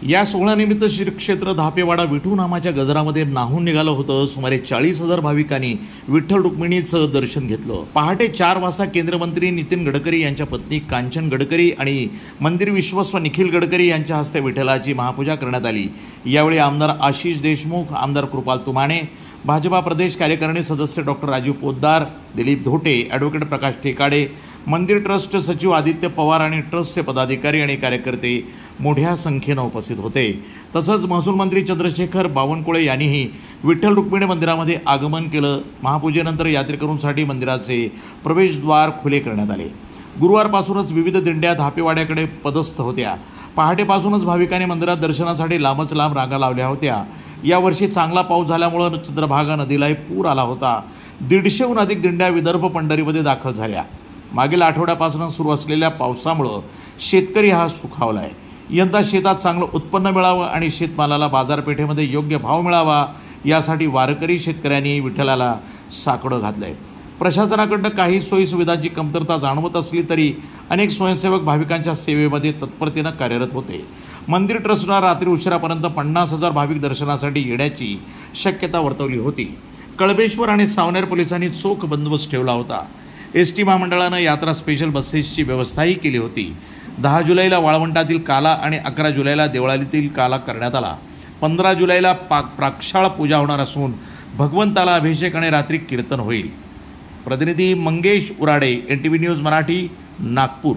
या सोहळ्यानिमित्त श्री क्षेत्र धापेवाडा विठू नामाच्या गजरामध्ये नाहून निघालं होतं। सुमारे 40,000 भाविकांनी विठ्ठल रुक्मिणीचं दर्शन घेतलं। पहाटे 4 वाजता केंद्रीय मंत्री नितीन गडकरी यांच्या पत्नी कांचन गडकरी आणि मंदिर विश्वस्त निखिल गडकरी यांच्या हस्ते विठ्ठलाची महापूजा करण्यात आली। यावेळी आमदार आशिष देशमुख, आमदार कृपाल तुमाणे, भाजपा प्रदेश कार्यकारिणी सदस्य डॉक्टर राजीव पोद्दार, दिलीप धोटे, ॲडव्होकेट प्रकाश ठेकाडे, मंदिर ट्रस्ट सचिव आदित्य पवार आणि ट्रस्टचे पदाधिकारी आणि कार्यकर्ते मोठ्या संख्येने उपस्थित होते। तसंच महसूल मंत्री चंद्रशेखर बावनकुळे यांनीही विठ्ठल रुक्मिणी मंदिरामध्ये आगमन केलं। महापूजेनंतर यात्रेकरूंसाठी मंदिराचे प्रवेशद्वार खुले करण्यात आले। गुरुवारपासूनच विविध दिंड्या धापेवाड्याकडे पदस्थ होत्या। पहाटेपासूनच भाविकांनी मंदिरात दर्शनासाठी लांबच लांब रांगा लावल्या होत्या। यावर्षी चांगला पाऊस झाल्यामुळे चंद्रभागा नदीला पूर आला होता। 150हून अधिक दिंड्या विदर्भ पंढरीमध्ये दाखल झाल्या। मागील आठवड्यापासून सुरू असलेल्या पावसामुळे शेतकरी हा सुखावलाय। यंदा शेतात चांगलं उत्पन्न मिळावं आणि शेतमालाला बाजारपेठेमध्ये योग्य भाव मिळावा यासाठी वारकरी शेतकऱ्यांनी विठ्ठलाला साकडं घातलंय। प्रशासनाकडून काही सोयी सुविधांची कमतरता जाणवत असली तरी अनेक स्वयंसेवक भाविकांच्या सेवेमध्ये तत्परतेने कार्यरत होते। मंदिर ट्रस्टने रात्री उशिरापर्यंत 50,000 भाविक दर्शनासाठी येण्याची शक्यता वर्तवली होती। कळबेश्वर आणि सावनेर पोलिसांनी चोख बंदोबस्त ठेवला होता। एसटी महामंडळाने यात्रा स्पेशल बसेसची व्यवस्थाही केली होती। 10 जुलैला वाळवंटातील काला आणि 11 जुलैला देवळालीतील काला करण्यात आला। 15 जुलैला प्राक्षाळ पूजा होणार असून भगवंताला अभिषेक आणि रात्री कीर्तन होईल। प्रतिनिधी मंगेश उराडे, NTV न्यूज मराठी, नागपूर।